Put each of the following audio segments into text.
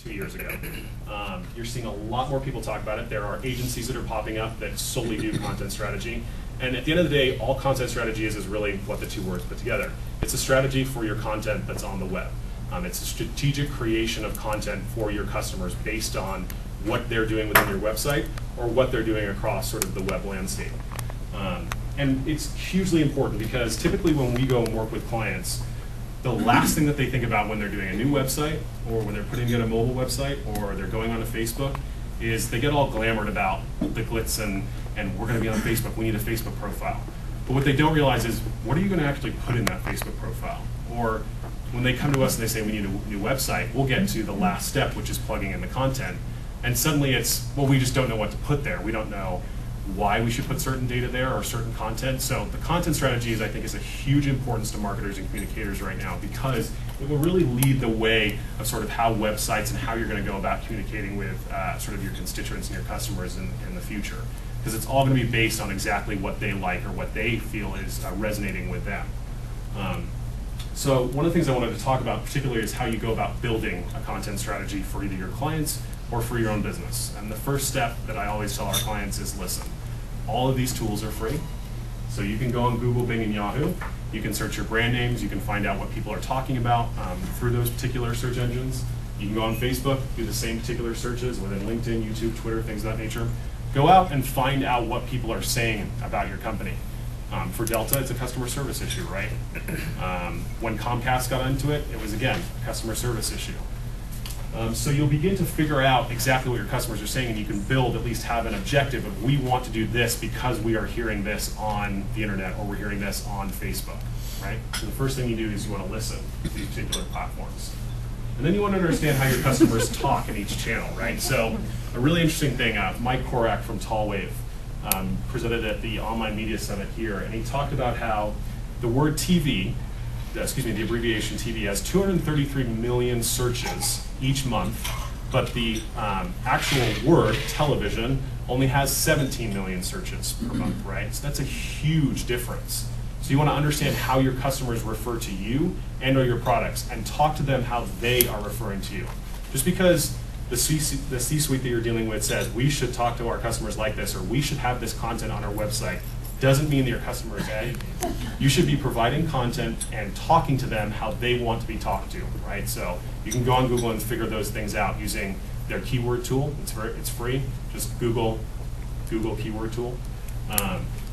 2 years ago. You're seeing a lot more people talk about it. There are agencies that are popping up that solely do content strategy. And at the end of the day, all content strategy is really what the two words put together. It's a strategy for your content that's on the web. It's a strategic creation of content for your customers based on what they're doing within your website or what they're doing across sort of the web landscape. And it's hugely important because typically when we go and work with clients, the last thing that they think about when they're doing a new website or when they're putting in a mobile website or they're going onto Facebook is they get all glamored about the glitz and we're going to be on Facebook, we need a Facebook profile. But what they don't realize is, what are you going to actually put in that Facebook profile? Or when they come to us and they say we need a new website, we'll get to the last step, which is plugging in the content. And suddenly it's, well, we just don't know what to put there. We don't know why we should put certain data there or certain content. So the content strategy is, I think, is a huge importance to marketers and communicators right now because it will really lead the way of sort of how websites and how you're going to go about communicating with sort of your constituents and your customers in the future. Because it's all going to be based on exactly what they like or what they feel is resonating with them. So one of the things I wanted to talk about particularly is how you go about building a content strategy for either your clients or for your own business. And the first step that I always tell our clients is listen. All of these tools are free. So you can go on Google, Bing, and Yahoo. You can search your brand names. You can find out what people are talking about through those particular search engines. You can go on Facebook, do the same particular searches within LinkedIn, YouTube, Twitter, things of that nature. Go out and find out what people are saying about your company. For Delta, it's a customer service issue, right? When Comcast got into it, it was, again, a customer service issue. So you'll begin to figure out exactly what your customers are saying, and you can build, at least have an objective of, we want to do this because we are hearing this on the internet or we're hearing this on Facebook, right? So the first thing you do is you want to listen to these particular platforms. And then you want to understand how your customers talk in each channel, right? So a really interesting thing, Mike Korak from Tallwave presented at the Online Media Summit here, and he talked about how the word TV, the abbreviation TV, has 233 million searches each month, but the actual word television only has 17 million searches per month, right? So that's a huge difference. So you want to understand how your customers refer to you and or your products and talk to them how they are referring to you. Just because the C-suite that you're dealing with says we should talk to our customers like this or we should have this content on our website doesn't mean that your customer is anything. You should be providing content and talking to them how they want to be talked to, right? So you can go on Google and figure those things out using their keyword tool. It's free. Just Google keyword tool.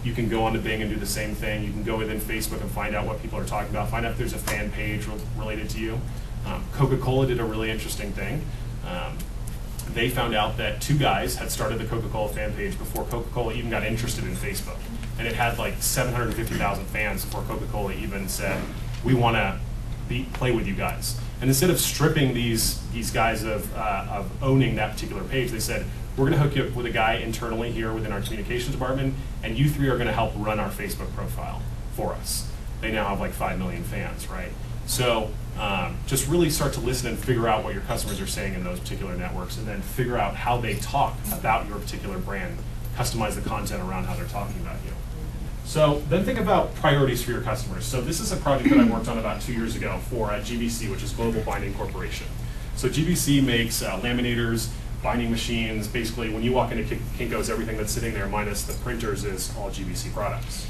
You can go on to Bing and do the same thing. You can go within Facebook and find out what people are talking about. Find out if there's a fan page related to you. Coca-Cola did a really interesting thing. They found out that two guys had started the Coca-Cola fan page before Coca-Cola even got interested in Facebook. And it had like 750,000 fans before Coca-Cola even said, we want to play with you guys. And instead of stripping these guys of owning that particular page, they said, we're going to hook you up with a guy internally here within our communications department, and you three are going to help run our Facebook profile for us. They now have like 5 million fans, right? So just really start to listen and figure out what your customers are saying in those particular networks, and then figure out how they talk about your particular brand. Customize the content around how they're talking about you. So then think about priorities for your customers. So this is a project that I worked on about 2 years ago for GBC, which is Global Binding Corporation. So GBC makes laminators, binding machines. Basically, when you walk into Kinko's, everything that's sitting there minus the printers is all GBC products.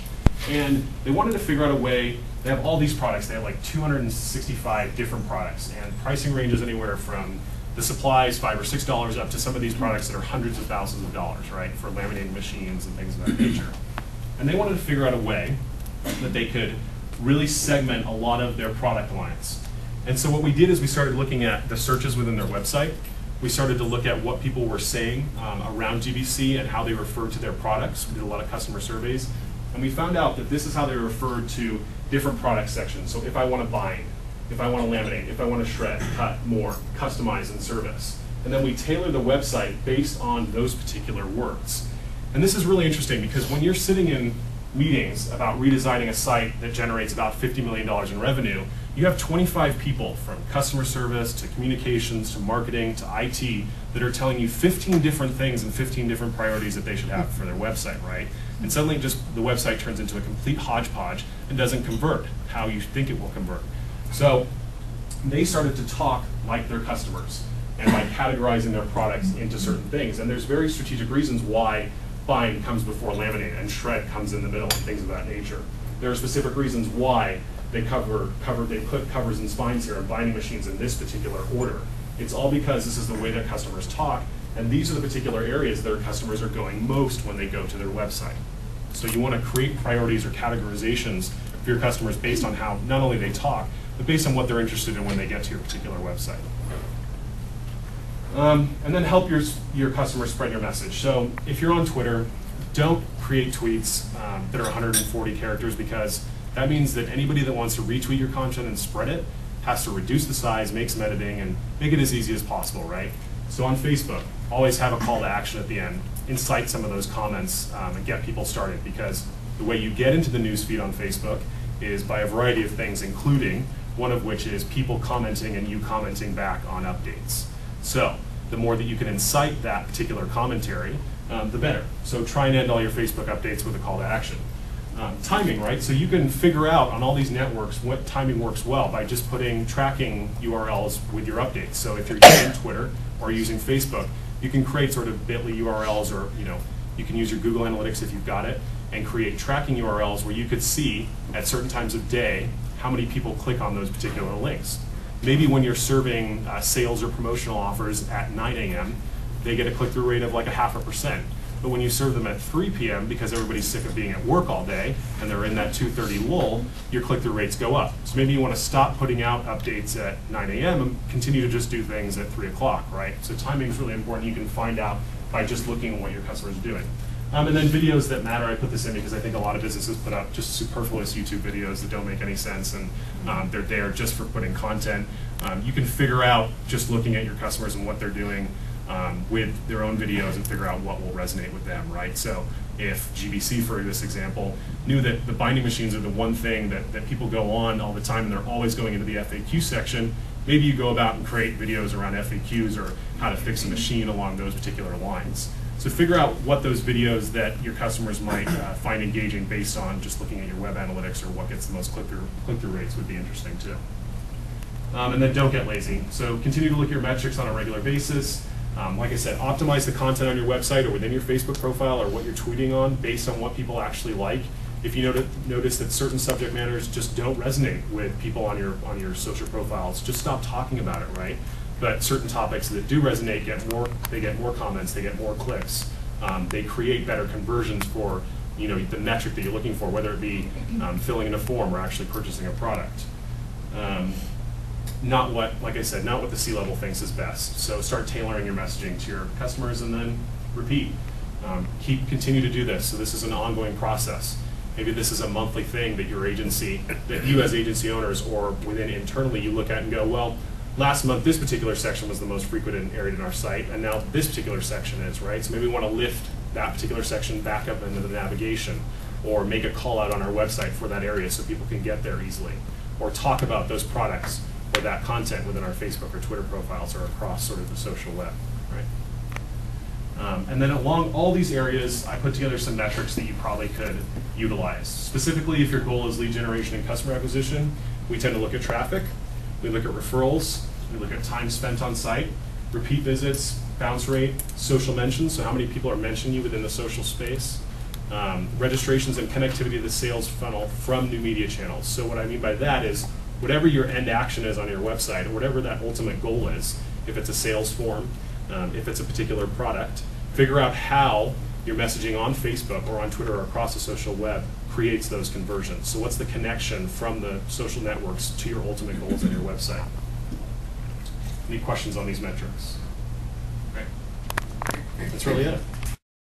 And they wanted to figure out a way, they have all these products, they have like 265 different products, and pricing ranges anywhere from the supplies, $5 or $6, up to some of these products that are hundreds of thousands of dollars, right, for laminating machines and things of that nature. And they wanted to figure out a way that they could really segment a lot of their product lines. And so what we did is we started looking at the searches within their website. We started to look at what people were saying around GBC and how they referred to their products. We did a lot of customer surveys. And we found out that this is how they referred to different product sections. So if I want to bind, if I want to laminate, if I want to shred, cut, more, customize, and service. And then we tailor the website based on those particular words. And this is really interesting because when you're sitting in meetings about redesigning a site that generates about $50 million in revenue, you have 25 people from customer service to communications to marketing to IT that are telling you 15 different things and 15 different priorities that they should have for their website, right? And suddenly just the website turns into a complete hodgepodge and doesn't convert how you think it will convert. So they started to talk like their customers. and by categorizing their products into certain things. And there's very strategic reasons why bind comes before laminate and shred comes in the middle and things of that nature. There are specific reasons why they put covers and spines here and binding machines in this particular order. It's all because this is the way that customers talk, and these are the particular areas that our customers are going most when they go to their website. So you want to create priorities or categorizations for your customers based on how not only they talk, but based on what they're interested in when they get to your particular website. And then help your customers spread your message. So if you're on Twitter, don't create tweets that are 140 characters, because that means that anybody that wants to retweet your content and spread it has to reduce the size, make some editing, and make it as easy as possible, right? So on Facebook, always have a call to action at the end. Incite some of those comments and get people started, because the way you get into the newsfeed on Facebook is by a variety of things, including one of which is people commenting and you commenting back on updates. So the more that you can incite that particular commentary, the better. So try and end all your Facebook updates with a call to action. Timing, right? So you can figure out on all these networks what timing works well by just putting tracking URLs with your updates. So if you're using Twitter or using Facebook, you can create sort of bit.ly URLs, or you can use your Google Analytics if you've got it, and create tracking URLs where you could see at certain times of day how many people click on those particular links. Maybe when you're serving sales or promotional offers at 9 a.m., they get a click-through rate of like 0.5%. But when you serve them at 3 p.m., because everybody's sick of being at work all day, and they're in that 2:30 lull, your click-through rates go up. So maybe you want to stop putting out updates at 9 a.m. and continue to just do things at 3 o'clock, right? So timing is really important. You can find out by just looking at what your customers are doing. And then videos that matter. I put this in because I think a lot of businesses put up just superfluous YouTube videos that don't make any sense, and they're there just for putting content. You can figure out, just looking at your customers and what they're doing with their own videos, and figure out what will resonate with them, right? So if GBC, for this example, knew that the binding machines are the one thing that people go on all the time and they're always going into the FAQ section, maybe you go about and create videos around FAQs or how to fix a machine along those particular lines. So figure out what those videos that your customers might find engaging based on just looking at your web analytics, or what gets the most click-through rates would be interesting too. And then don't get lazy. So continue to look at your metrics on a regular basis. Like I said, optimize the content on your website or within your Facebook profile or what you're tweeting on based on what people actually like. If you notice that certain subject matters just don't resonate with people on your social profiles, just stop talking about it, right? But certain topics that do resonate they get more comments, they get more clicks. They create better conversions for the metric that you're looking for, whether it be filling in a form or actually purchasing a product. Like I said, not what the C-level thinks is best. So start tailoring your messaging to your customers, and then repeat. Continue to do this. So this is an ongoing process. Maybe this is a monthly thing that you as agency owners or within internally, you look at and go, well, last month this particular section was the most frequented area in our site, and now this particular section is, right? So maybe we want to lift that particular section back up into the navigation, or make a call out on our website for that area so people can get there easily, or talk about those products or that content within our Facebook or Twitter profiles or across sort of the social web, right? And then along all these areas, I put together some metrics that you probably could utilize. Specifically, if your goal is lead generation and customer acquisition, we tend to look at traffic, we look at referrals, we look at time spent on site, repeat visits, bounce rate, social mentions, so how many people are mentioning you within the social space, registrations and connectivity to the sales funnel from new media channels. So what I mean by that is, whatever your end action is on your website, or whatever that ultimate goal is, if it's a sales form, if it's a particular product, figure out how your messaging on Facebook or on Twitter or across the social web creates those conversions. So what's the connection from the social networks to your ultimate goals on your website? Any questions on these metrics? Okay. That's really it.